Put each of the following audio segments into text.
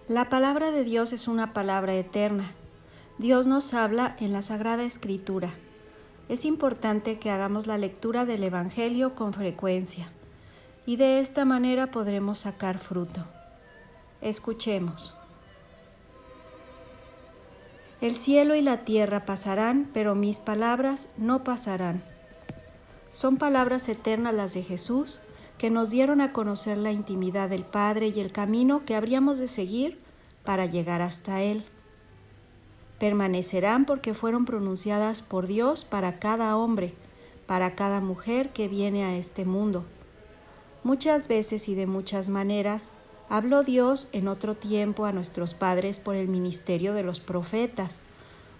La palabra de Dios es una palabra eterna. Dios nos habla en la Sagrada Escritura. Es importante que hagamos la lectura del Evangelio con frecuencia y de esta manera podremos sacar fruto. Escuchemos. El cielo y la tierra pasarán, pero mis palabras no pasarán. Son palabras eternas las de Jesús, que nos dieron a conocer la intimidad del Padre y el camino que habríamos de seguir para llegar hasta Él. Permanecerán porque fueron pronunciadas por Dios para cada hombre, para cada mujer que viene a este mundo. Muchas veces y de muchas maneras habló Dios en otro tiempo a nuestros padres por el ministerio de los profetas.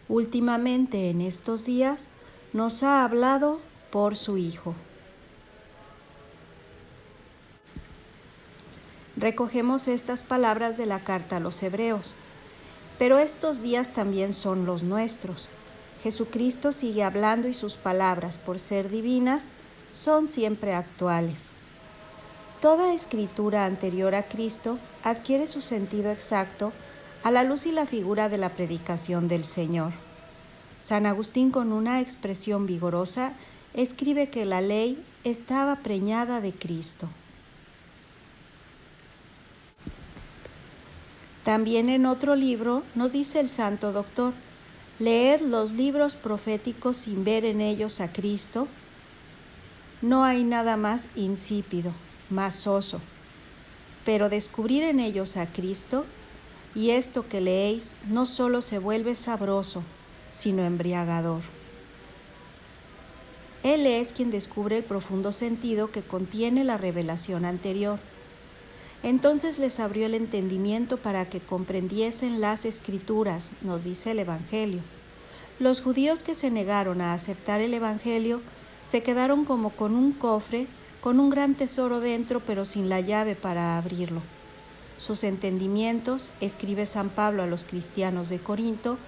Últimamente, en estos días, nos ha hablado por su Hijo. Recogemos estas palabras de la carta a los Hebreos. Pero estos días también son los nuestros. Jesucristo sigue hablando y sus palabras, por ser divinas, son siempre actuales. Toda escritura anterior a Cristo adquiere su sentido exacto a la luz y la figura de la predicación del Señor. San Agustín, con una expresión vigorosa, escribe que la ley estaba preñada de Cristo. También en otro libro nos dice el Santo Doctor: leed los libros proféticos sin ver en ellos a Cristo. No hay nada más insípido, más soso, pero descubrir en ellos a Cristo, y esto que leéis no solo se vuelve sabroso, sino embriagador. Él es quien descubre el profundo sentido que contiene la revelación anterior. Entonces les abrió el entendimiento para que comprendiesen las Escrituras, nos dice el Evangelio. Los judíos que se negaron a aceptar el Evangelio se quedaron como con un cofre, con un gran tesoro dentro, pero sin la llave para abrirlo. Sus entendimientos, escribe San Pablo a los cristianos de Corinto,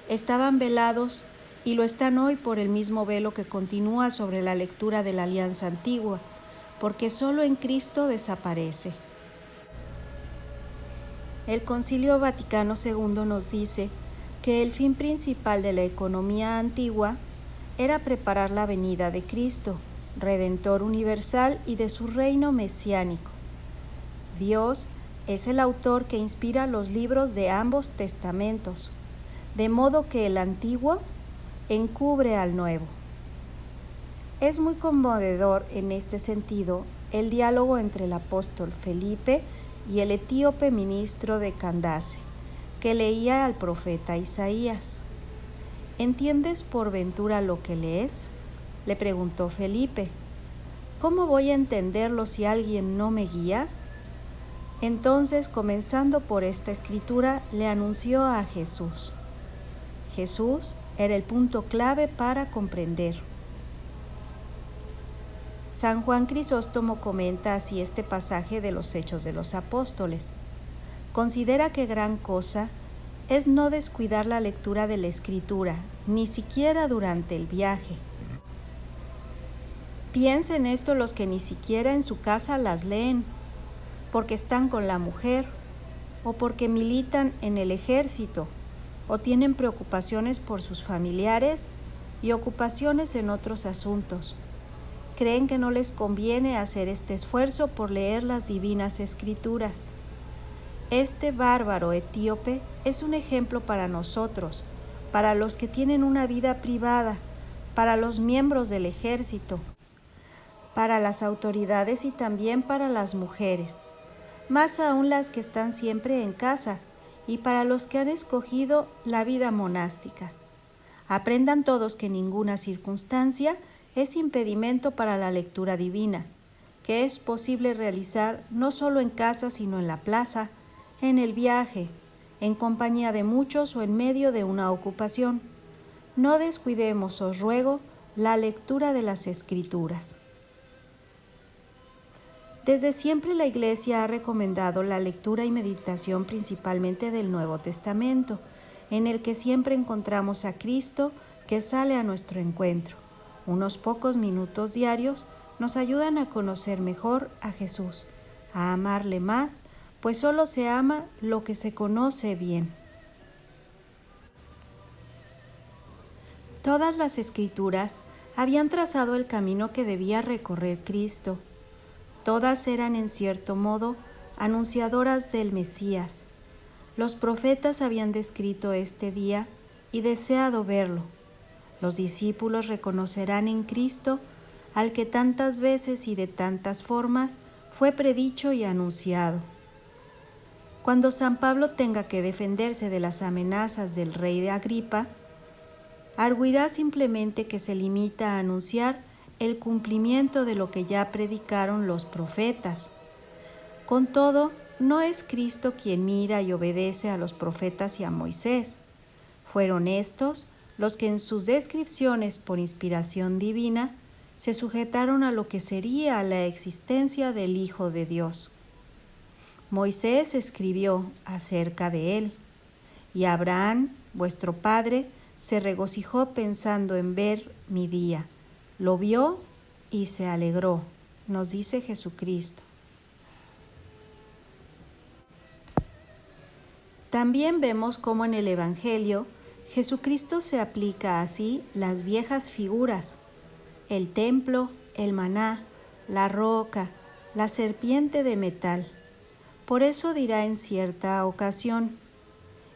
estaban velados y lo están hoy por el mismo velo que continúa sobre la lectura de la Alianza Antigua, porque solo en Cristo desaparece. El Concilio Vaticano II nos dice que el fin principal de la economía antigua era preparar la venida de Cristo, Redentor universal y de su reino mesiánico. Dios es el autor que inspira los libros de ambos testamentos, de modo que el antiguo encubre al nuevo. Es muy conmovedor en este sentido el diálogo entre el apóstol Felipe y el etíope ministro de Candace, que leía al profeta Isaías. ¿Entiendes por ventura lo que lees?, le preguntó Felipe. ¿Cómo voy a entenderlo si alguien no me guía? Entonces, comenzando por esta escritura, le anunció a Jesús. Jesús era el punto clave para comprender. San Juan Crisóstomo comenta así este pasaje de los Hechos de los Apóstoles. Considera que gran cosa es no descuidar la lectura de la Escritura, ni siquiera durante el viaje. Piensa en esto los que ni siquiera en su casa las leen, porque están con la mujer, o porque militan en el ejército, o tienen preocupaciones por sus familiares y ocupaciones en otros asuntos. Creen que no les conviene hacer este esfuerzo por leer las divinas Escrituras. Este bárbaro etíope es un ejemplo para nosotros, para los que tienen una vida privada, para los miembros del ejército, para las autoridades y también para las mujeres, más aún las que están siempre en casa, y para los que han escogido la vida monástica. Aprendan todos que ninguna circunstancia es impedimento para la lectura divina, que es posible realizar no solo en casa, sino en la plaza, en el viaje, en compañía de muchos o en medio de una ocupación. No descuidemos, os ruego, la lectura de las Escrituras. Desde siempre la Iglesia ha recomendado la lectura y meditación principalmente del Nuevo Testamento, en el que siempre encontramos a Cristo que sale a nuestro encuentro. Unos pocos minutos diarios nos ayudan a conocer mejor a Jesús, a amarle más, pues solo se ama lo que se conoce bien. Todas las escrituras habían trazado el camino que debía recorrer Cristo. Todas eran en cierto modo anunciadoras del Mesías. Los profetas habían descrito este día y deseado verlo. Los discípulos reconocerán en Cristo al que tantas veces y de tantas formas fue predicho y anunciado. Cuando San Pablo tenga que defenderse de las amenazas del rey de Agripa, arguirá simplemente que se limita a anunciar el cumplimiento de lo que ya predicaron los profetas. Con todo, no es Cristo quien mira y obedece a los profetas y a Moisés. Fueron estos los que en sus descripciones por inspiración divina se sujetaron a lo que sería la existencia del Hijo de Dios. Moisés escribió acerca de él, y Abraham, vuestro padre, se regocijó pensando en ver mi día. Lo vio y se alegró, nos dice Jesucristo. También vemos cómo en el Evangelio Jesucristo se aplica así las viejas figuras: el templo, el maná, la roca, la serpiente de metal. Por eso dirá en cierta ocasión: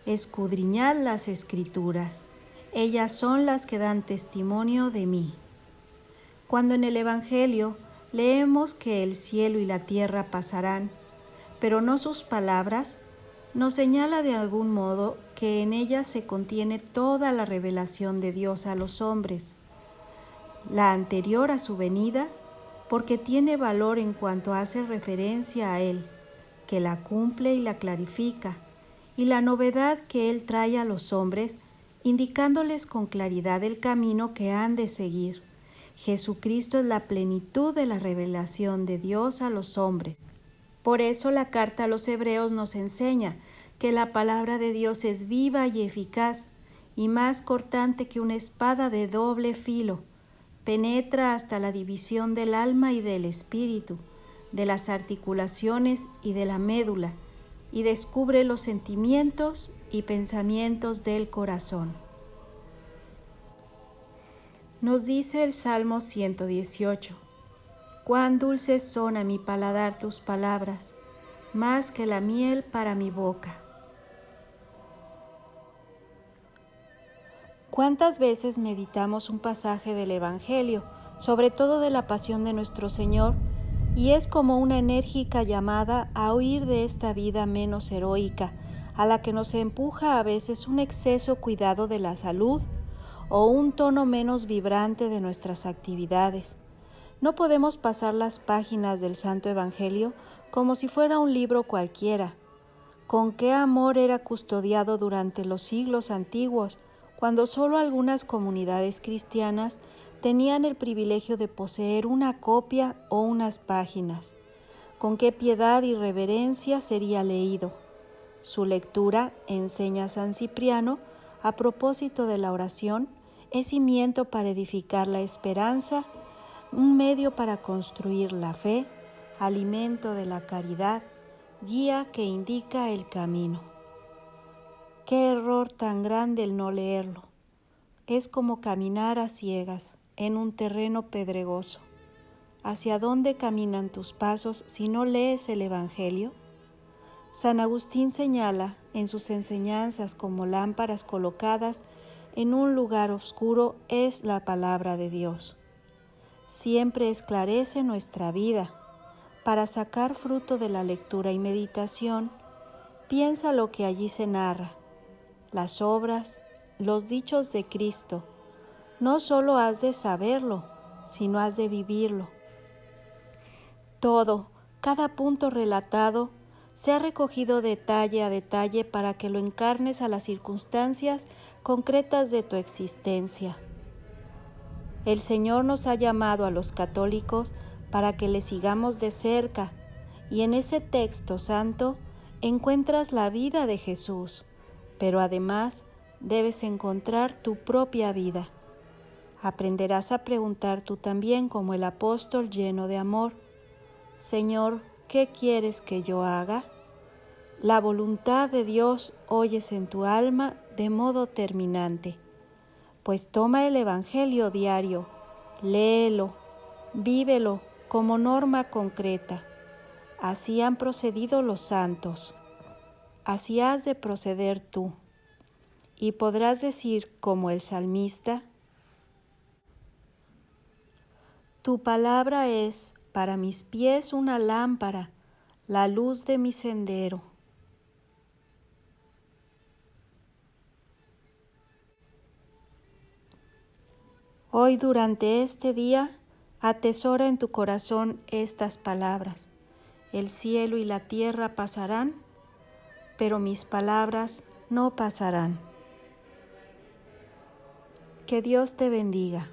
escudriñad las Escrituras, ellas son las que dan testimonio de mí. Cuando en el Evangelio leemos que el cielo y la tierra pasarán, pero no sus palabras, nos señala de algún modo que en ellas se contiene toda la revelación de Dios a los hombres, la anterior a su venida, porque tiene valor en cuanto hace referencia a Él, que la cumple y la clarifica, y la novedad que Él trae a los hombres, indicándoles con claridad el camino que han de seguir. Jesucristo es la plenitud de la revelación de Dios a los hombres. Por eso la carta a los Hebreos nos enseña que la palabra de Dios es viva y eficaz, y más cortante que una espada de doble filo. Penetra hasta la división del alma y del espíritu, de las articulaciones y de la médula, y descubre los sentimientos y pensamientos del corazón. Nos dice el Salmo 118: cuán dulces son a mi paladar tus palabras, más que la miel para mi boca. ¿Cuántas veces meditamos un pasaje del Evangelio, sobre todo de la pasión de nuestro Señor, y es como una enérgica llamada a huir de esta vida menos heroica, a la que nos empuja a veces un exceso cuidado de la salud o un tono menos vibrante de nuestras actividades? No podemos pasar las páginas del Santo Evangelio como si fuera un libro cualquiera. ¿Con qué amor era custodiado durante los siglos antiguos, cuando solo algunas comunidades cristianas tenían el privilegio de poseer una copia o unas páginas? ¿Con qué piedad y reverencia sería leído? Su lectura, enseña San Cipriano, a propósito de la oración, es cimiento para edificar la esperanza, un medio para construir la fe, alimento de la caridad, guía que indica el camino. Qué error tan grande el no leerlo. Es como caminar a ciegas en un terreno pedregoso. ¿Hacia dónde caminan tus pasos si no lees el Evangelio? San Agustín señala en sus enseñanzas como lámparas colocadas en un lugar oscuro es la palabra de Dios. Siempre esclarece nuestra vida. Para sacar fruto de la lectura y meditación, piensa lo que allí se narra, las obras, los dichos de Cristo. No solo has de saberlo, sino has de vivirlo. Todo, cada punto relatado, se ha recogido detalle a detalle para que lo encarnes a las circunstancias concretas de tu existencia. El Señor nos ha llamado a los católicos para que le sigamos de cerca, y en ese texto santo encuentras la vida de Jesús, pero además debes encontrar tu propia vida. Aprenderás a preguntar tú también como el apóstol lleno de amor: Señor, ¿qué quieres que yo haga? La voluntad de Dios oyes en tu alma de modo terminante. Pues toma el Evangelio diario, léelo, vívelo como norma concreta. Así han procedido los santos. Así has de proceder tú. Y podrás decir como el salmista: tu palabra es para mis pies una lámpara, la luz de mi sendero. Hoy durante este día, atesora en tu corazón estas palabras. El cielo y la tierra pasarán, pero mis palabras no pasarán. Que Dios te bendiga.